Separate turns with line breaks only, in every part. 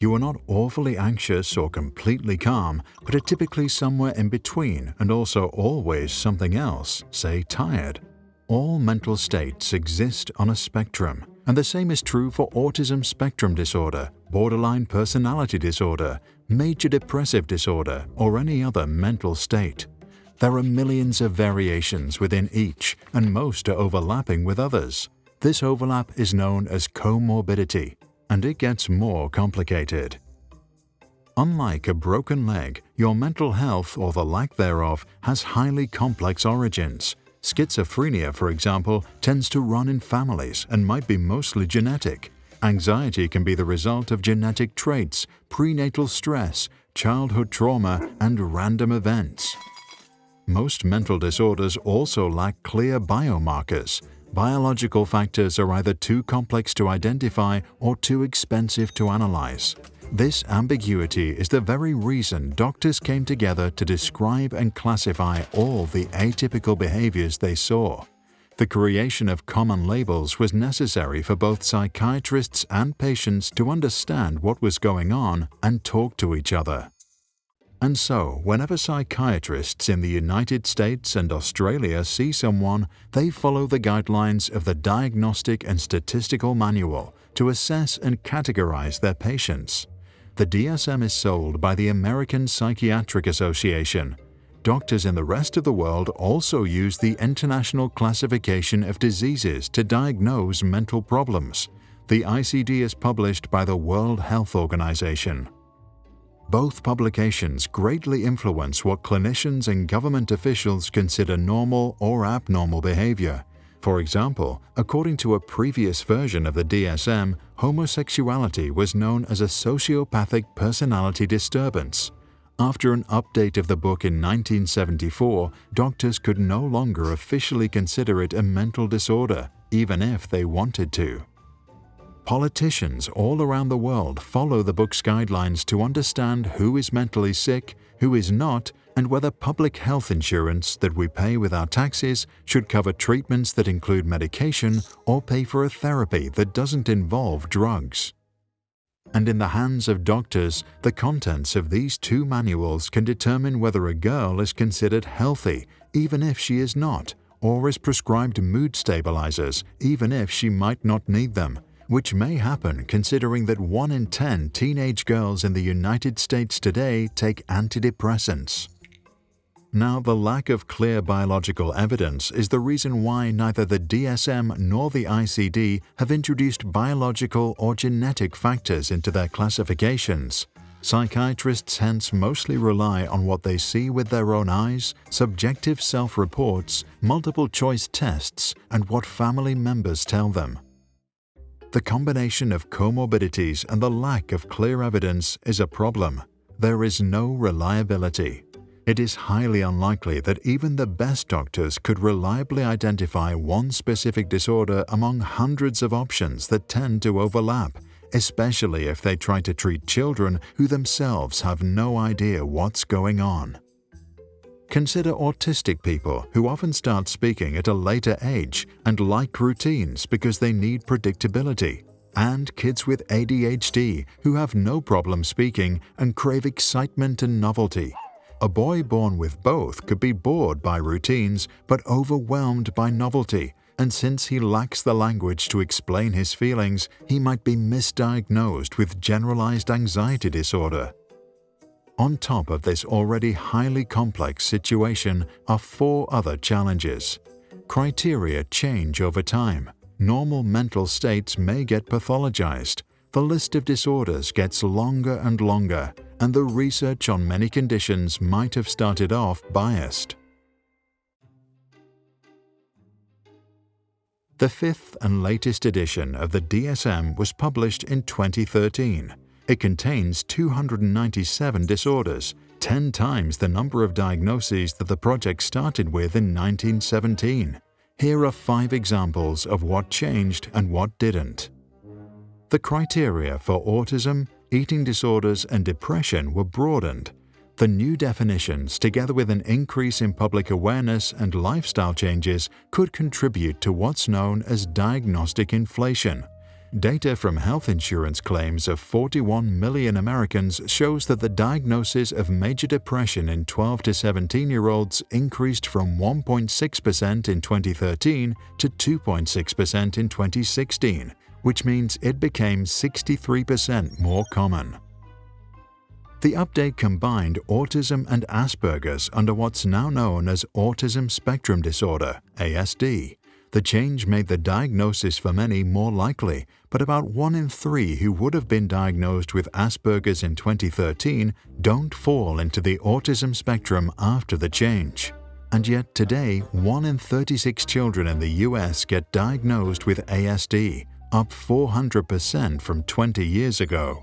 You are not awfully anxious or completely calm, but are typically somewhere in between and also always something else, say tired. All mental states exist on a spectrum, and the same is true for autism spectrum disorder, borderline personality disorder, major depressive disorder, or any other mental state. There are millions of variations within each, and most are overlapping with others. This overlap is known as comorbidity, and it gets more complicated. Unlike a broken leg, your mental health or the lack thereof has highly complex origins. Schizophrenia, for example, tends to run in families and might be mostly genetic. Anxiety can be the result of genetic traits, prenatal stress, childhood trauma, and random events. Most mental disorders also lack clear biomarkers. Biological factors are either too complex to identify or too expensive to analyze. This ambiguity is the very reason doctors came together to describe and classify all the atypical behaviors they saw. The creation of common labels was necessary for both psychiatrists and patients to understand what was going on and talk to each other. And so, whenever psychiatrists in the United States and Australia see someone, they follow the guidelines of the Diagnostic and Statistical Manual to assess and categorize their patients. The DSM is sold by the American Psychiatric Association. Doctors in the rest of the world also use the International Classification of Diseases to diagnose mental problems. The ICD is published by the World Health Organization. Both publications greatly influence what clinicians and government officials consider normal or abnormal behavior. For example, according to a previous version of the DSM, homosexuality was known as a sociopathic personality disturbance. After an update of the book in 1974, doctors could no longer officially consider it a mental disorder, even if they wanted to. Politicians all around the world follow the book's guidelines to understand who is mentally sick, who is not, and whether public health insurance that we pay with our taxes should cover treatments that include medication or pay for a therapy that doesn't involve drugs. And in the hands of doctors, the contents of these two manuals can determine whether a girl is considered healthy, even if she is not, or is prescribed mood stabilizers, even if she might not need them, which may happen considering that 1 in 10 teenage girls in the United States today take antidepressants. Now, the lack of clear biological evidence is the reason why neither the DSM nor the ICD have introduced biological or genetic factors into their classifications. Psychiatrists hence mostly rely on what they see with their own eyes, subjective self-reports, multiple-choice tests, and what family members tell them. The combination of comorbidities and the lack of clear evidence is a problem. There is no reliability. It is highly unlikely that even the best doctors could reliably identify one specific disorder among hundreds of options that tend to overlap, especially if they try to treat children who themselves have no idea what's going on. Consider autistic people who often start speaking at a later age and like routines because they need predictability, and kids with ADHD who have no problem speaking and crave excitement and novelty. A boy born with both could be bored by routines but overwhelmed by novelty, and since he lacks the language to explain his feelings, he might be misdiagnosed with generalized anxiety disorder. On top of this already highly complex situation are 4 other challenges. Criteria change over time. Normal mental states may get pathologized. The list of disorders gets longer and longer, and the research on many conditions might have started off biased. The 5th and latest edition of the DSM was published in 2013. It contains 297 disorders, 10 times the number of diagnoses that the project started with in 1917. Here are 5 examples of what changed and what didn't. The criteria for autism, eating disorders, and depression were broadened. The new definitions, together with an increase in public awareness and lifestyle changes, could contribute to what's known as diagnostic inflation. Data from health insurance claims of 41 million Americans shows that the diagnosis of major depression in 12 to 17-year-olds increased from 1.6% in 2013 to 2.6% in 2016, which means it became 63% more common. The update combined autism and Asperger's under what's now known as Autism Spectrum Disorder, ASD. The change made the diagnosis for many more likely, but about 1 in 3 who would have been diagnosed with Asperger's in 2013 don't fall into the autism spectrum after the change. And yet today, 1 in 36 children in the US get diagnosed with ASD, up 400% from 20 years ago.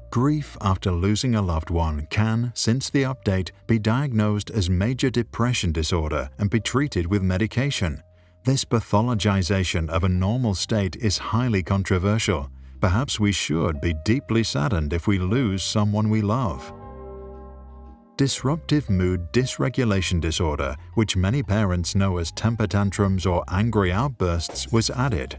Grief after losing a loved one can, since the update, be diagnosed as major depression disorder and be treated with medication. This pathologization of a normal state is highly controversial. Perhaps we should be deeply saddened if we lose someone we love. Disruptive mood dysregulation disorder, which many parents know as temper tantrums or angry outbursts, was added.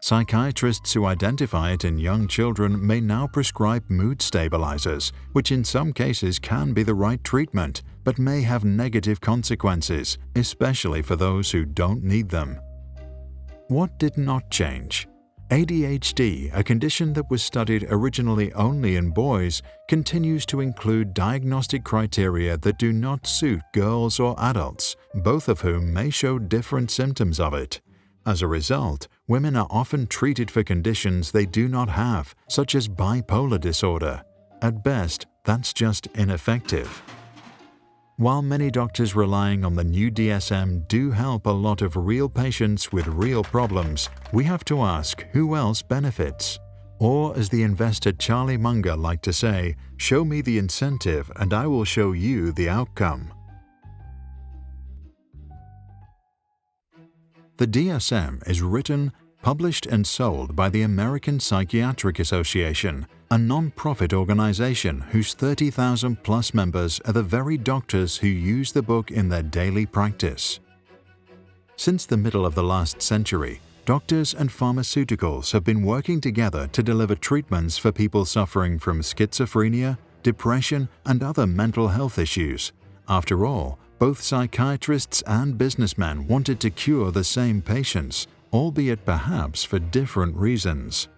Psychiatrists who identify it in young children may now prescribe mood stabilizers, which in some cases can be the right treatment, but may have negative consequences, especially for those who don't need them. What did not change? ADHD, a condition that was studied originally only in boys, continues to include diagnostic criteria that do not suit girls or adults, both of whom may show different symptoms of it. As a result, women are often treated for conditions they do not have, such as bipolar disorder. At best, that's just ineffective. While many doctors relying on the new DSM do help a lot of real patients with real problems, we have to ask who else benefits. Or, as the investor Charlie Munger liked to say, show me the incentive and I will show you the outcome. The DSM is written, published and sold by the American Psychiatric Association, a non-profit organization whose 30,000-plus members are the very doctors who use the book in their daily practice. Since the middle of the last century, doctors and pharmaceuticals have been working together to deliver treatments for people suffering from schizophrenia, depression, and other mental health issues. After all, both psychiatrists and businessmen wanted to cure the same patients, albeit perhaps for different reasons.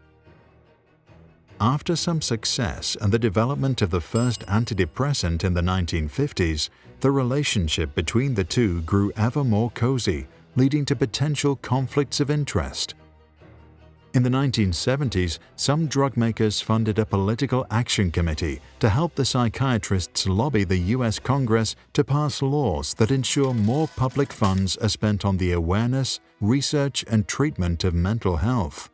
After some success and the development of the first antidepressant in the 1950s, the relationship between the two grew ever more cozy, leading to potential conflicts of interest. In the 1970s, some drug makers funded a political action committee to help the psychiatrists lobby the US Congress to pass laws that ensure more public funds are spent on the awareness, research, and treatment of mental health.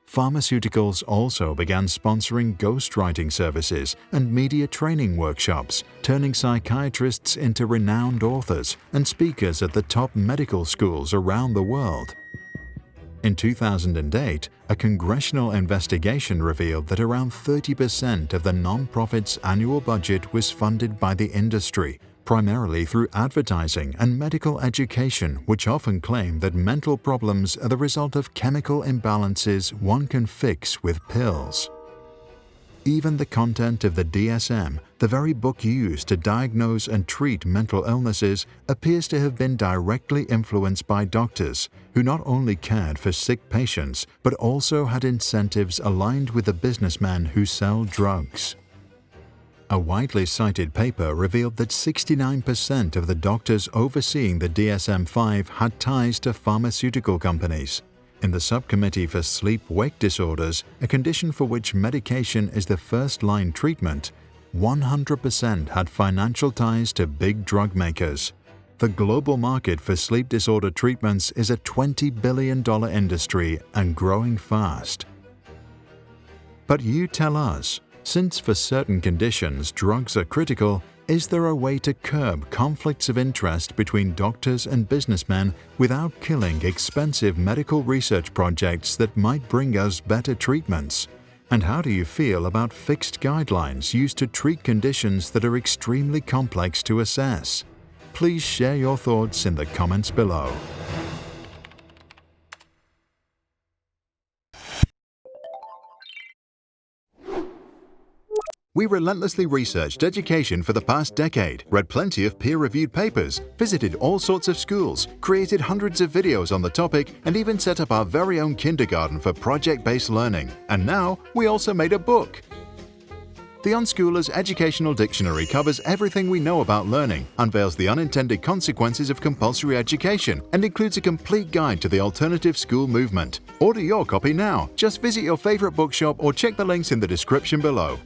Pharmaceuticals also began sponsoring ghostwriting services and media training workshops, turning psychiatrists into renowned authors and speakers at the top medical schools around the world. In 2008, a congressional investigation revealed that around 30% of the non-profit's annual budget was funded by the industry, primarily through advertising and medical education, which often claim that mental problems are the result of chemical imbalances one can fix with pills. Even the content of the DSM, the very book used to diagnose and treat mental illnesses, appears to have been directly influenced by doctors, who not only cared for sick patients, but also had incentives aligned with the businessmen who sell drugs. A widely cited paper revealed that 69% of the doctors overseeing the DSM-5 had ties to pharmaceutical companies. In the Subcommittee for Sleep-Wake Disorders, a condition for which medication is the first-line treatment, 100% had financial ties to big drug makers. The global market for sleep disorder treatments is a $20 billion industry and growing fast. But you tell us, since for certain conditions drugs are critical, is there a way to curb conflicts of interest between doctors and businessmen without killing expensive medical research projects that might bring us better treatments? And how do you feel about fixed guidelines used to treat conditions that are extremely complex to assess? Please share your thoughts in the comments below. We relentlessly researched education for the past decade, read plenty of peer-reviewed papers, visited all sorts of schools, created hundreds of videos on the topic, and even set up our very own kindergarten for project-based learning. And now, we also made a book. The Unschooler's Educational Dictionary covers everything we know about learning, unveils the unintended consequences of compulsory education, and includes a complete guide to the alternative school movement. Order your copy now. Just visit your favorite bookshop or check the links in the description below.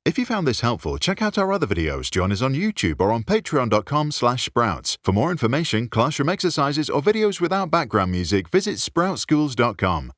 If you found this helpful, check out our other videos. Join us on YouTube or on patreon.com/sprouts. For more information, classroom exercises, or videos without background music, visit sproutschools.com.